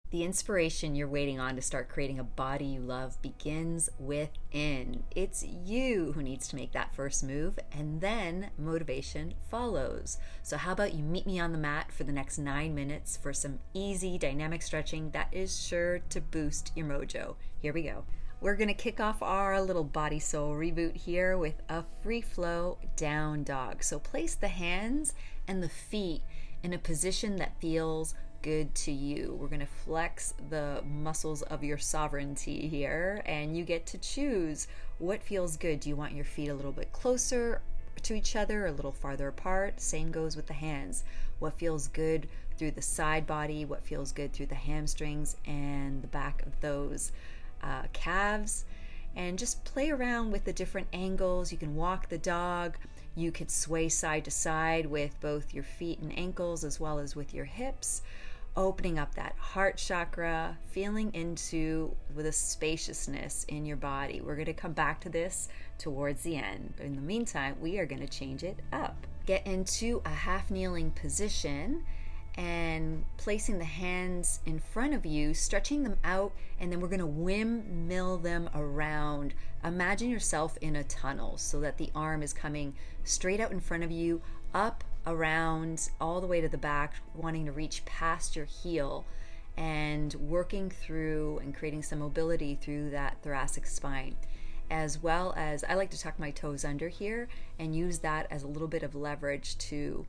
The inspiration you're waiting on to start creating a body you love begins within. It's you who needs to make that first move, and then motivation follows. So, how about you meet me on the mat for the next 9 minutes for some easy dynamic stretching that is sure to boost your mojo? Here we go. We're going to kick off our little body soul reboot here with a free flow down dog. So, place the hands and the feet in a position that feels good to you. We're going to flex the muscles of your sovereignty here, and you get to choose what feels good. Do you want your feet a little bit closer to each other, a little farther apart? Same goes with the hands. What feels good through the side body? What feels good through the hamstrings and the back of those calves? And just play around with the different angles. You can walk the dog. You could sway side to side with both your feet and ankles as well as with your hips, opening up that heart chakra, feeling into with a spaciousness in your body. We're going to come back to this towards the end. In the meantime, we are going to change it up. Get into a half kneeling position and placing the hands in front of you, stretching them out, and then we're going to windmill them around. Imagine yourself in a tunnel so that the arm is coming straight out in front of you, up, around, all the way to the back, wanting to reach past your heel and working through and creating some mobility through that thoracic spine. As well as, I like to tuck my toes under here and use that as a little bit of leverage to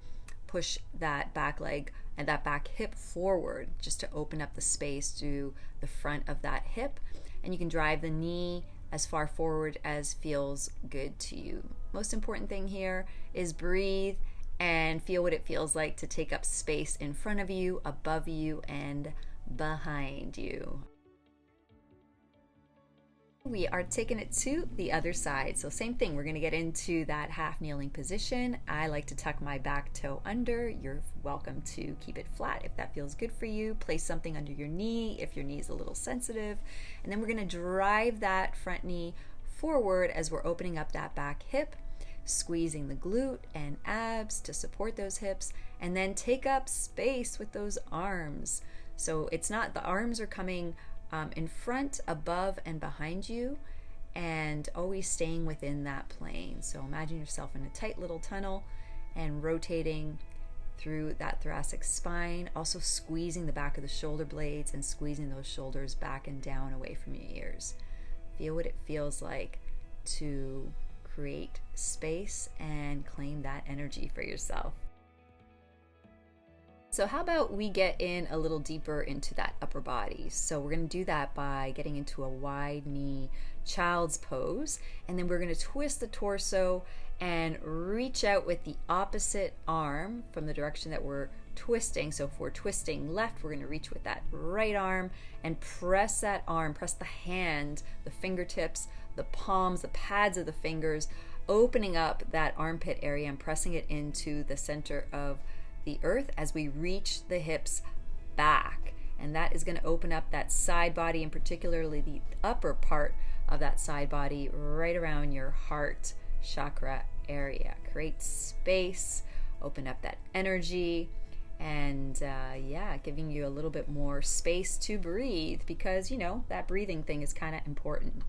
push that back leg and that back hip forward, just to open up the space through the front of that hip. And you can drive the knee as far forward as feels good to you. Most important thing here is breathe and feel what it feels like to take up space in front of you, above you, and behind you. We are taking it to the other side. So same thing, we're going to get into that half kneeling position. I like to tuck my back toe under. You're welcome to keep it flat if that feels good for you. Place something under your knee if your knee is a little sensitive. And then we're going to drive that front knee forward as we're opening up that back hip, squeezing the glute and abs to support those hips, and then take up space with those arms. So it's not, the arms are coming in front, above, and behind you, and always staying within that plane. So imagine yourself in a tight little tunnel and rotating through that thoracic spine, also squeezing the back of the shoulder blades and squeezing those shoulders back and down away from your ears. Feel what it feels like to create space and claim that energy for yourself. So how about we get in a little deeper into that upper body? So we're going to do that by getting into a wide knee child's pose, and then we're going to twist the torso and reach out with the opposite arm from the direction that we're twisting. So if we're twisting left, we're going to reach with that right arm and press that arm, press the hand, the fingertips, the palms, the pads of the fingers, opening up that armpit area and pressing it into the center of the earth as we reach the hips back. And that is going to open up that side body, and particularly the upper part of that side body right around your heart chakra area. Create space, open up that energy, and giving you a little bit more space to breathe, because that breathing thing is kind of important.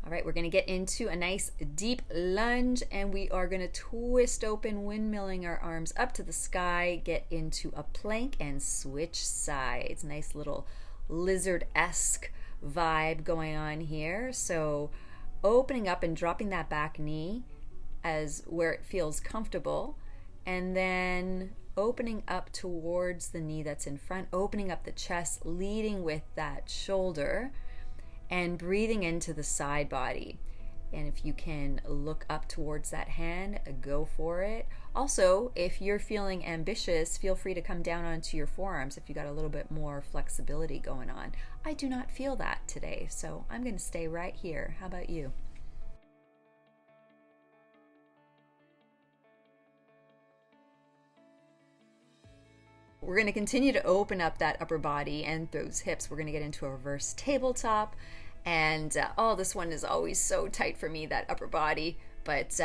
All right, we're going to get into a nice deep lunge, and we are going to twist open, windmilling our arms up to the sky, get into a plank and switch sides. Nice little lizard-esque vibe going on here. So opening up and dropping that back knee as where it feels comfortable, and then opening up towards the knee that's in front, opening up the chest, leading with that shoulder, and breathing into the side body. And if you can look up towards that hand, go for it. Also, if you're feeling ambitious, feel free to come down onto your forearms if you got a little bit more flexibility going on. I do not feel that today, so I'm going to stay right here. How about you? We're going to continue to open up that upper body and those hips. We're going to get into a reverse tabletop. And this one is always so tight for me, that upper body. But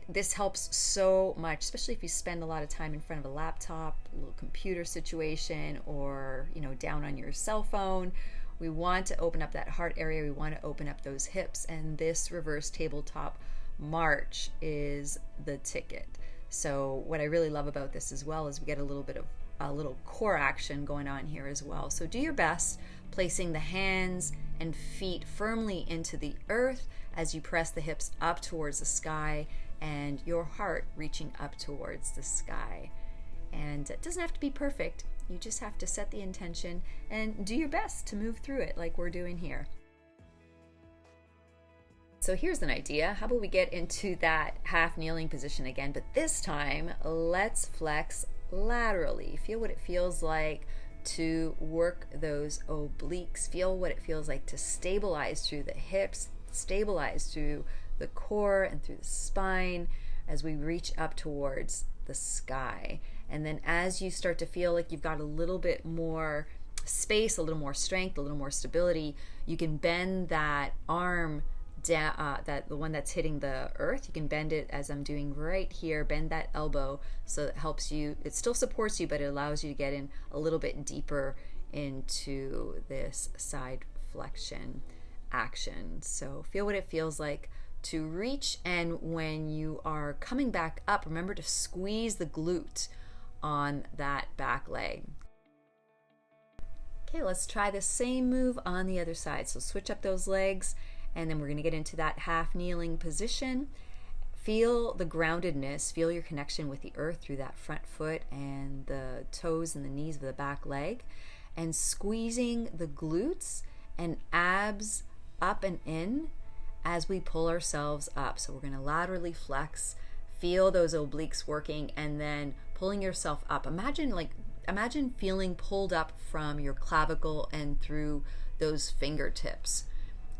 This helps so much, especially if you spend a lot of time in front of a laptop, a little computer situation, or down on your cell phone. We want to open up that heart area. We want to open up those hips, and this reverse tabletop march is the ticket. So what I really love about this as well is we get a little bit of a little core action going on here as well. So do your best placing the hands and feet firmly into the earth as you press the hips up towards the sky and your heart reaching up towards the sky. And it doesn't have to be perfect. You just have to set the intention and do your best to move through it like we're doing here. So here's an idea. How about we get into that half kneeling position again, but this time let's flex laterally. Feel what it feels like to work those obliques. Feel what it feels like to stabilize through the hips, stabilize through the core and through the spine as we reach up towards the sky. And then as you start to feel like you've got a little bit more space, a little more strength, a little more stability, you can bend that arm down, the one that's hitting the earth. You can bend it as I'm doing right here. Bend that elbow so it helps you. It still supports you, but it allows you to get in a little bit deeper into this side flexion action. So feel what it feels like to reach, and when you are coming back up, remember to squeeze the glute on that back leg. Okay, let's try the same move on the other side. So switch up those legs, and then we're going to get into that half kneeling position. Feel the groundedness, feel your connection with the earth through that front foot and the toes and the knees of the back leg, and squeezing the glutes and abs up and in as we pull ourselves up. So we're going to laterally flex, feel those obliques working, and then pulling yourself up. Imagine feeling pulled up from your clavicle and through those fingertips.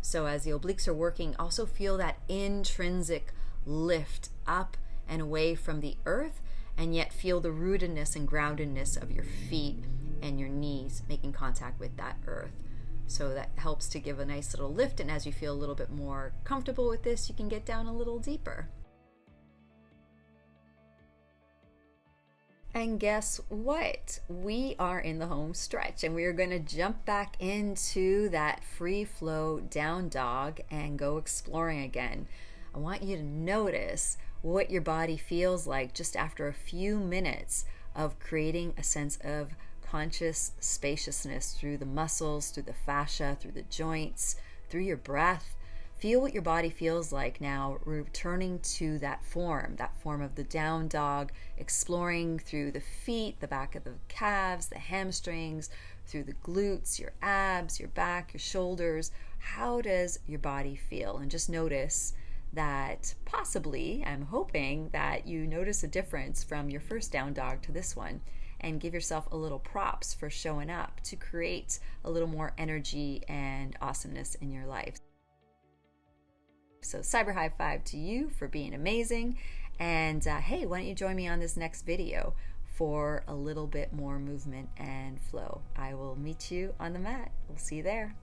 So as the obliques are working, also feel that intrinsic lift up and away from the earth, and yet feel the rootedness and groundedness of your feet and your knees making contact with that earth. So that helps to give a nice little lift, and as you feel a little bit more comfortable with this, you can get down a little deeper. And guess what? We are in the home stretch, and we are going to jump back into that free flow down dog and go exploring again. I want you to notice what your body feels like just after a few minutes of creating a sense of conscious spaciousness through the muscles, through the fascia, through the joints, through your breath. Feel what your body feels like now, returning to that form of the down dog, exploring through the feet, the back of the calves, the hamstrings, through the glutes, your abs, your back, your shoulders. How does your body feel? And just notice that possibly, I'm hoping that you notice a difference from your first down dog to this one, and give yourself a little props for showing up to create a little more energy and awesomeness in your life. So cyber high five to you for being amazing. And hey, why don't you join me on this next video for a little bit more movement and flow. I will meet you on the mat. We'll see you there.